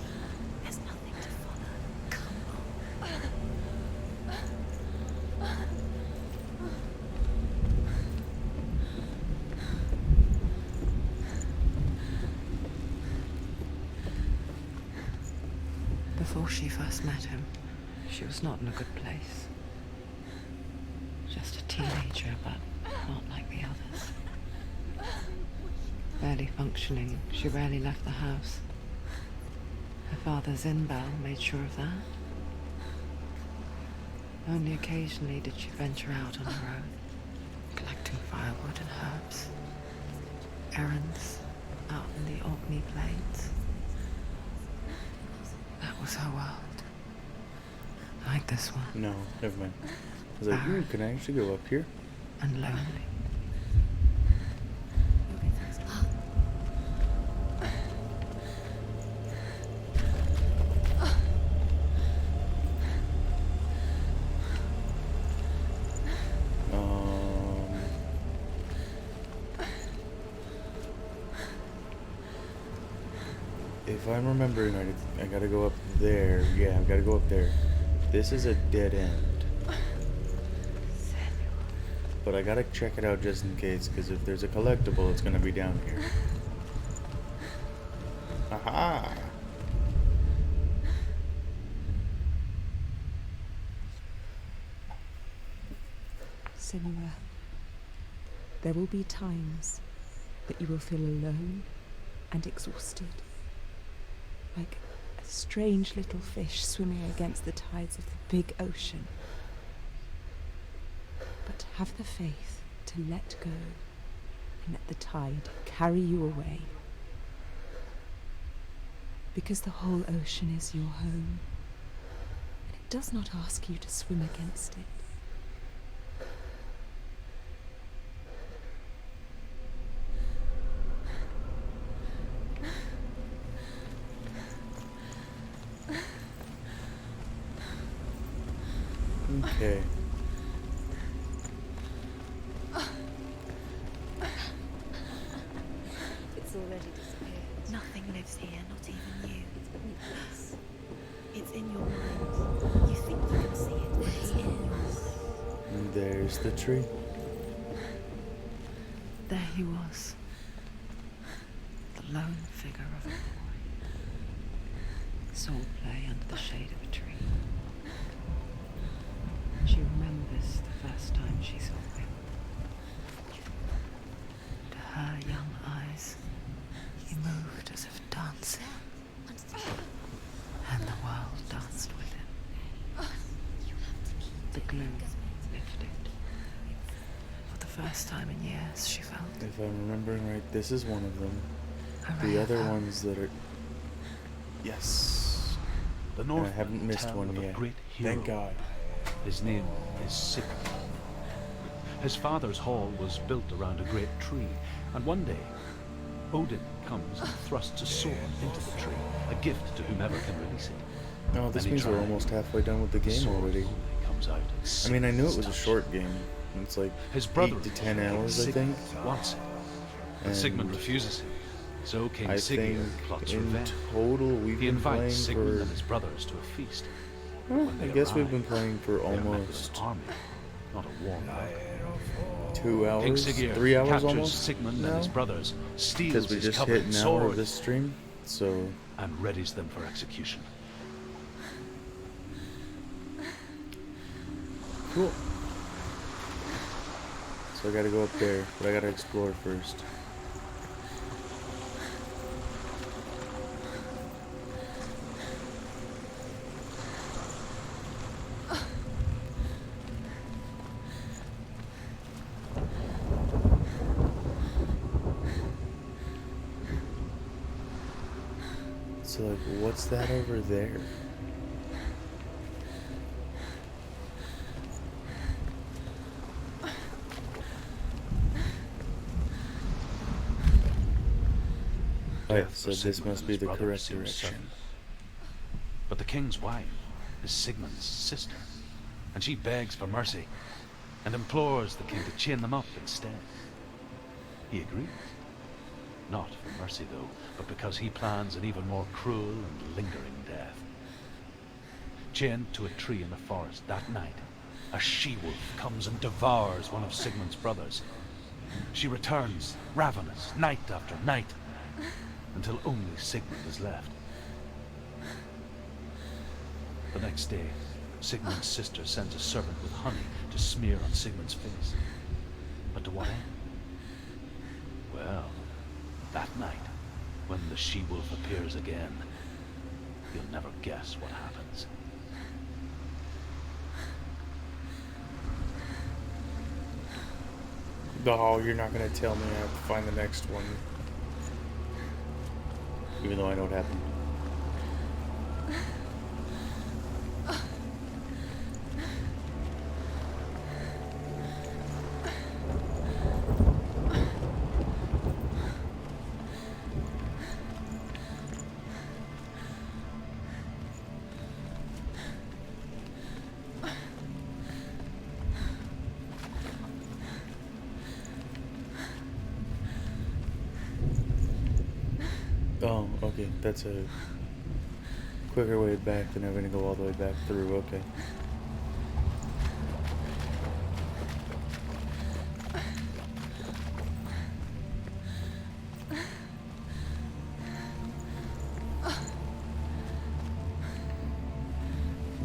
there's nothing to follow. Come on. Before she first met him, she was not in a good place. Just a teenager, but not like the others. Barely functioning, she rarely left the house. Her father's in-bell made sure of that. Only occasionally did she venture out on her own, collecting firewood and herbs. Errands out in the Orkney Plains. That was her world. Like this one. No, never mind. I was like, ooh, can I actually go up here? And lonely. If I'm remembering right, I gotta go up there. Yeah, I gotta go up there. This is a dead end. But I gotta check it out just in case, because if there's a collectible, it's gonna be down here. Aha! Senua, there will be times that you will feel alone and exhausted, like a strange little fish swimming against the tides of the big ocean. But have the faith to let go and let the tide carry you away. Because the whole ocean is your home, and it does not ask you to swim against it. Okay. It's already disappeared. Nothing lives here, not even you. It's in your mind. You think you can see it, but it's in your mind. And there's the tree. There he was. The lone figure of a boy. Soul play under the shade of a tree. She remembers the first time she saw him. To her young eyes, he moved as if dancing, and the world danced with him. The gloom lifted. For the first time in years, she felt. If I'm remembering right, this is one of them. a The ray other of hope. ones that are... Yes. The And I North haven't missed tell one of a yet. great hero. Thank God. His name is Spectre. His father's hall was built around a great tree, and one day, Odin comes and thrusts a sword into the tree, a gift to whomever can release it. Oh, this Any means we're tribe, almost halfway done with the the game sword already. only comes comes out. I mean, I knew it was a short game. It's like His brother 8 to 10 hours, I think. Sigmund wants it, but And Sigmund refuses him. So King I Sigurd think plots in revenge. total we've He been playing invites Sigmund for. and his brothers to a feast. Well, When I they guess we've arrive, been playing for they are met with almost an army, not a warm welcome. 2 King hours, Sigurd 3 hours captures almost Sigmund now, and his brothers, steals because we his just hit covenant an hour of sword, this stream. So and readies them for execution. cool. So I gotta go up there, but I gotta explore first. So like, what's that over there? Oh, Death so for this Sigmund must and be his the brother correct seems direction. certain. But the king's wife is Sigmund's sister, and she begs for mercy and implores the king to chain them up instead. He agrees. Not for mercy, though, but because he plans an even more cruel and lingering death. Chained to a tree in the forest that night, a she-wolf comes and devours one of Sigmund's brothers. She returns, ravenous, night after night, until only Sigmund is left. The next day, Sigmund's sister sends a servant with honey to smear on Sigmund's face. But to what end? Well, that night, when the she-wolf appears again, you'll never guess what happens. Oh, you're not gonna tell me I have to find the next one. Even though I know what happened. Oh, okay. That's a quicker way back than having to go all the way back through. Okay.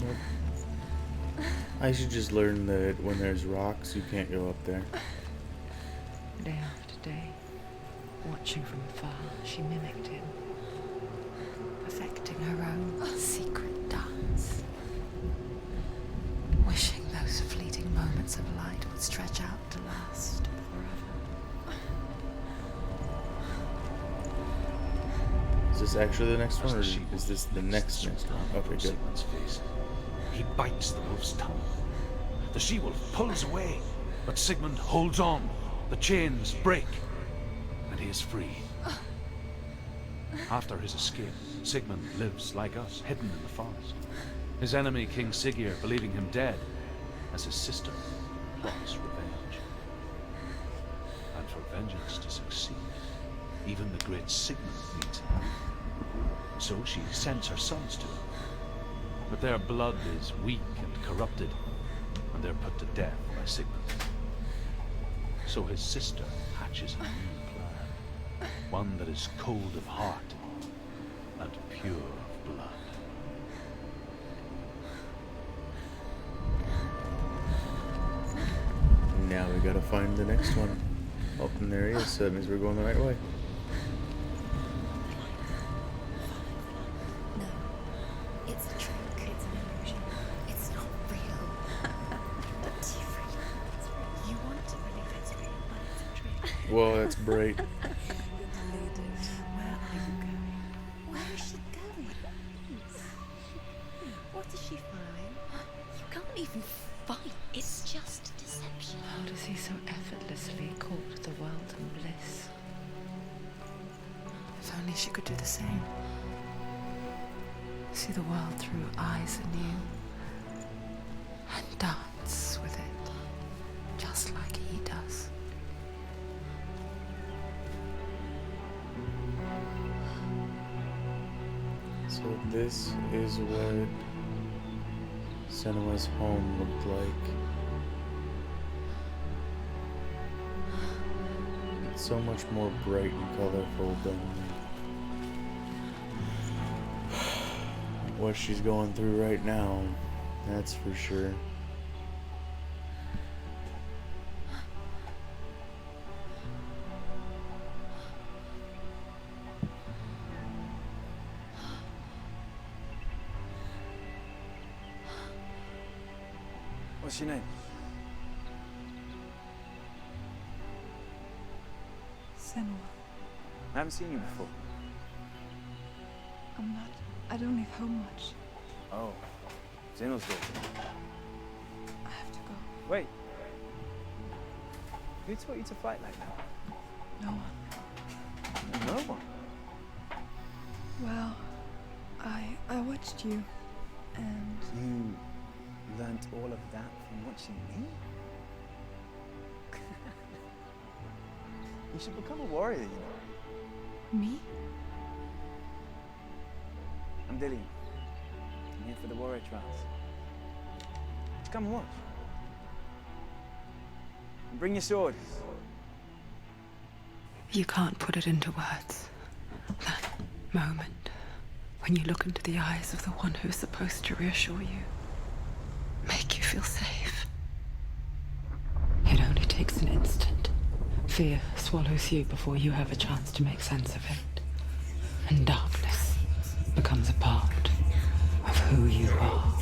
Nope. I should just learn that when there's rocks, you can't go up there. Day after day, watching from afar, she mimicked him, perfecting her own secret dance, wishing those fleeting moments of light would stretch out to last forever. Is this actually the next one, or As the is this the she-wolf next leaps one? down Okay, over good. Sigmund's face. He bites the wolf's tongue. The she-wolf pulls away, but Sigmund holds on. The chains break, and he is free. After his escape, Sigmund lives like us, hidden in the forest. His enemy, King Sigurd, believing him dead, as his sister plots revenge. And for vengeance to succeed, even the great Sigmund needs help. So she sends her sons to him. But their blood is weak and corrupted, and they're put to death by Sigmund. So his sister hatches a new plan, one that is cold of heart and pure of blood. Now we gotta find the next one. Oh, and there he is, so that means we're going the right way. No, it's a trick. It's an illusion. It's not real. But you really, you want to believe it's real, but it's a trick. Whoa, that's bright. Where are you going? Where is she going? What is she following? You can't even fight. It's just deception. How does he so effortlessly court the world and bliss? If only she could do the same. See the world through eyes anew. and dance with it, just like he does. So this is what Senua's home looked like. It's so much more bright and colorful than what she's going through right now, that's for sure. What's your name? Senua. I haven't seen you before. I don't leave home much. Oh, Zenua's here. I have to go. Wait. Who taught you to fight like that? No one. No one. Well, I watched you, and You learnt all of that from watching me? You should become a warrior, you know. me? I'm Dillian. I'm here for the warrior trials. Just come and watch. And bring your sword. You can't put it into words. That moment when you look into the eyes of the one who's supposed to reassure you, make you feel safe. It only takes an instant. Fear swallows you before you have a chance to make sense of it. And darkness becomes a part of who you are.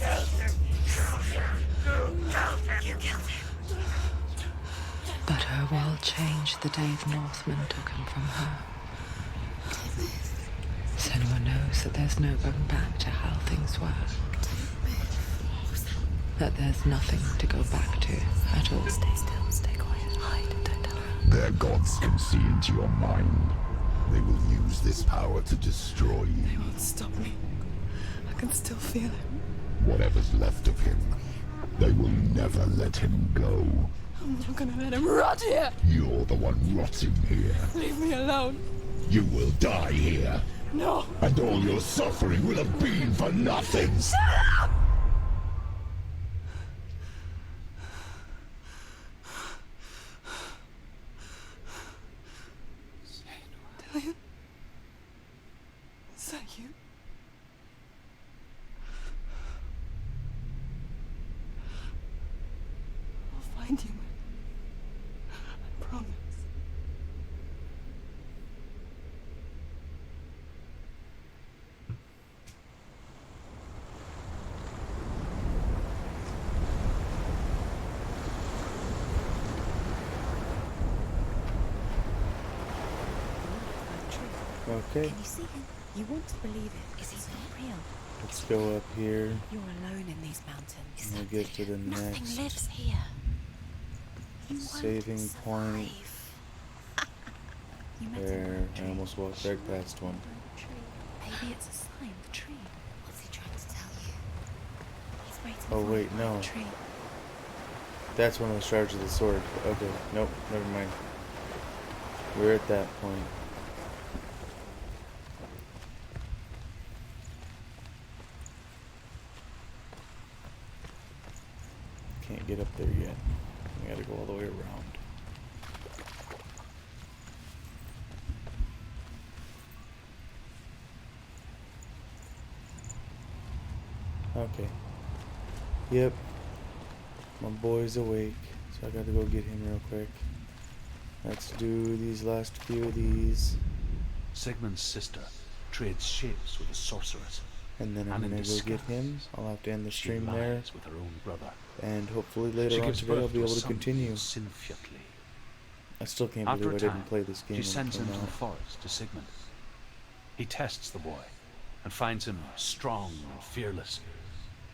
But her world changed the day the Northmen took him from her. Senua knows that there's no going back to how things were. That there's nothing to go back to at all. Stay still, stay quiet, hide, don't tell her. Their gods can see into your mind. They will use this power to destroy you. They won't stop me. I can still feel him. Whatever's left of him, they will never let him go. I'm not gonna let him rot here. You're the one rotting here. Leave me alone. You will die here. No. And all your suffering will have been for nothing. Shut up! Dillian? Is that you? I'll find you. I promise. Okay, Can you see him? You want to believe it. Is he not real? let's go up here You're alone in these mountains. and we'll get to the Nothing next lives here. You won't saving point. survive. You met him There, on the I tree. almost walked right past one. Maybe it's a sign, the tree. What's he trying to tell you? He's waiting Oh, for wait, you by no. the tree. That's one of the shards of the sword. Okay, nope, never mind. We're at that point. Can't get up there yet. We gotta go all the way around. Okay. Yep. My boy's awake, so I gotta go get him real quick. Let's do these last few of these, Sigmund's sister trades shapes with a sorceress. and then I'm And in gonna go get him. disguise, I'll have to end the She stream there, lies with her own brother. and hopefully She later on gives today I'll birth be to a able to son continue. Sinfjotli. I still can't After believe a I time, didn't play this game she sends until him to now. the forest to Sigmund. He tests the boy and finds him strong and fearless,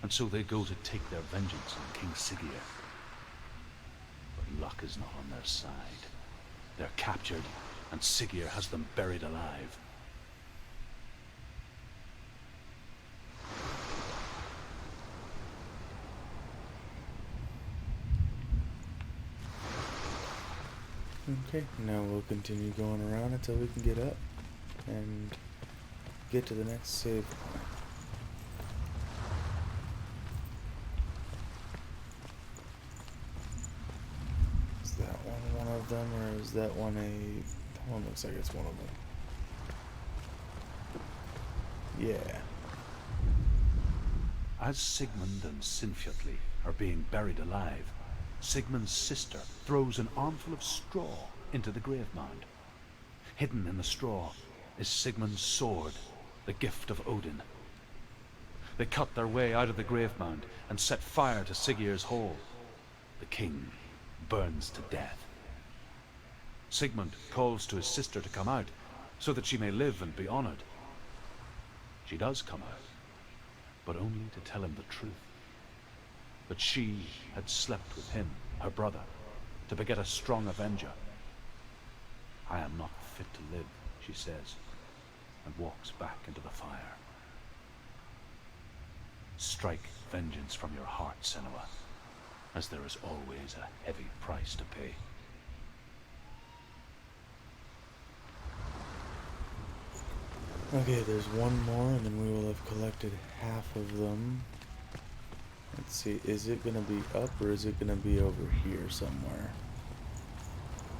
and so they go to take their vengeance on King Siggeir. But luck is not on their side. They're captured, and Siggeir has them buried alive. Okay, now we'll continue going around until we can get up and get to the next save point. Is that one of them, or is that one that one looks like it's one of them. Yeah. As Sigmund and Sinfjotli are being buried alive, Sigmund's sister throws an armful of straw into the grave mound. Hidden in the straw is Sigmund's sword, the gift of Odin. They cut their way out of the grave mound and set fire to Siggeir's hall. The king burns to death. Sigmund calls to his sister to come out so that she may live and be honored. She does come out, but only to tell him the truth. That she had slept with him, her brother, to beget a strong avenger. I am not fit to live, she says, and walks back into the fire. Strike vengeance from your heart, Senua, as there is always a heavy price to pay. Okay, there's one more, and then we will have collected half of them. Let's see, is it going to be up, or is it going to be over here somewhere?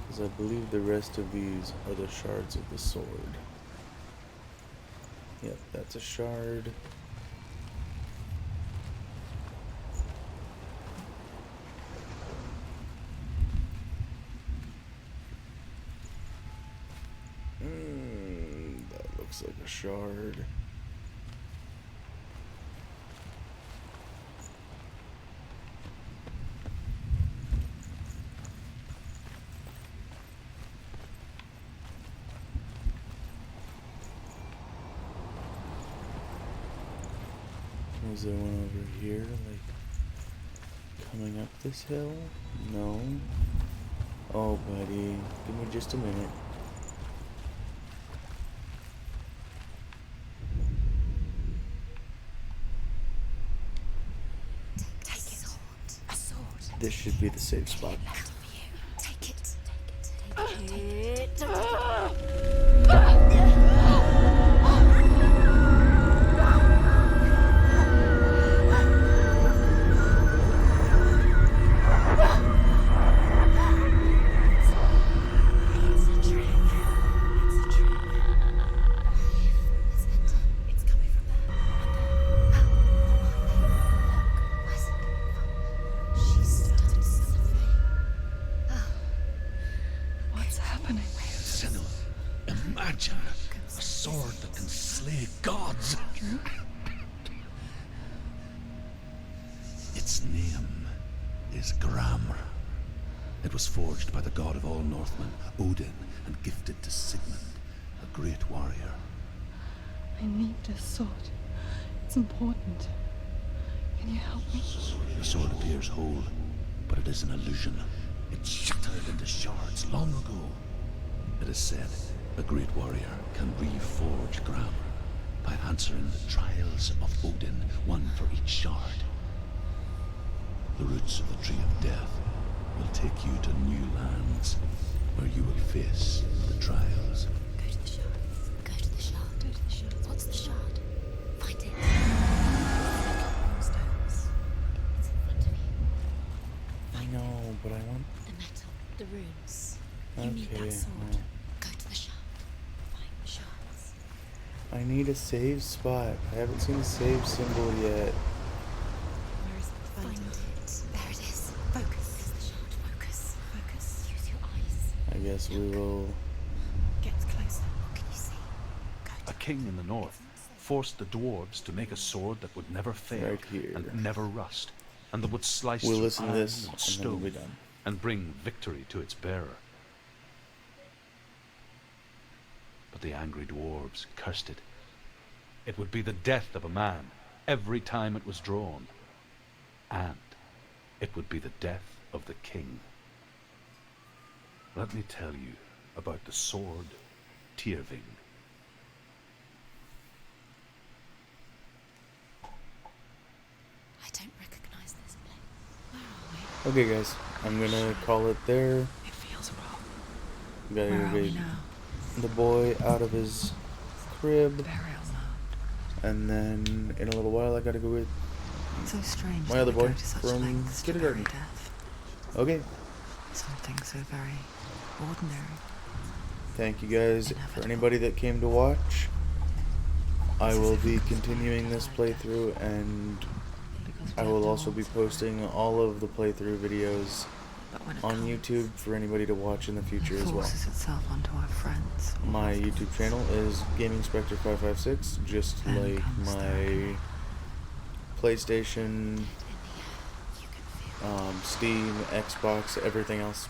Because I believe the rest of these are the shards of the sword. Yep, that's a shard. That looks like a shard. Was there one over here, like, coming up this hill? No. Oh, buddy. Give me just a minute. Take it. A sword. This should be the safe spot. Take it. Take it. Imagine a sword that can slay gods. Its name is Gramr. It was forged by the god of all Northmen, Odin, and gifted to Sigmund, a great warrior. I need this sword. It's important. Can you help me? The sword appears whole, but it is an illusion. It shattered into shards long ago. It is said a great warrior can reforge Gramr by answering the trials of Odin, one for each shard. The roots of the Tree of Death will take you to new lands, where you will face the trials. Go to the shard. Go to the shard. Go to the shard. What's the shard? Find it. Stones. It's in front of you. I know, but I want... The metal. The runes. You Okay, need that sword. well, Go to the shard. Find the shards. I need a save spot. I haven't seen a save symbol yet. Where is it? Find it. There it is. Focus. There's the shard. Focus. Focus. Use your eyes. I guess we will... Get closer. What can you see? Go to A king in the north forced the dwarves to make a sword that would never fail Right here. and never rust, and that would slice We'll through listen to iron this, and and then we'll be stone done. and bring victory to its bearer. But the angry dwarves cursed it. It would be the death of a man every time it was drawn, and it would be the death of the king. Let me tell you about the sword Tyrving. I don't recognize this place. Where are we? Okay, guys. I'm gonna call it there. It feels wrong. Gotta Where go are we get now? the boy out of his crib, Burial mound. and then in a little while I gotta go get So strange my that other we go boy to such from lengths to kindergarten. bury death. Okay, Something so very ordinary. thank you guys for anybody that came to watch. I will be continuing this playthrough, and Because I we will have also be doors, posting all of the playthrough videos but when it on comes, YouTube for anybody to watch in the future it as well. forces itself onto our friends. or My husbands. YouTube channel is Gaming Spectre 556, just Then like comes the my reckoning. PlayStation, Steam, Xbox, everything else.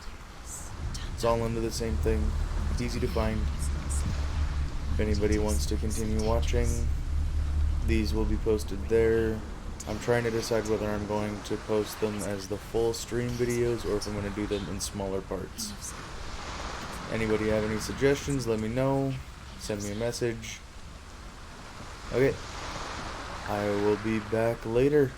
It's all under the same thing. Easy to find. If anybody wants to continue watching, these will be posted there. I'm trying to decide whether I'm going to post them as the full stream videos or if I'm going to do them in smaller parts. Anybody have any suggestions, let me know. Send me a message. Okay. I will be back later.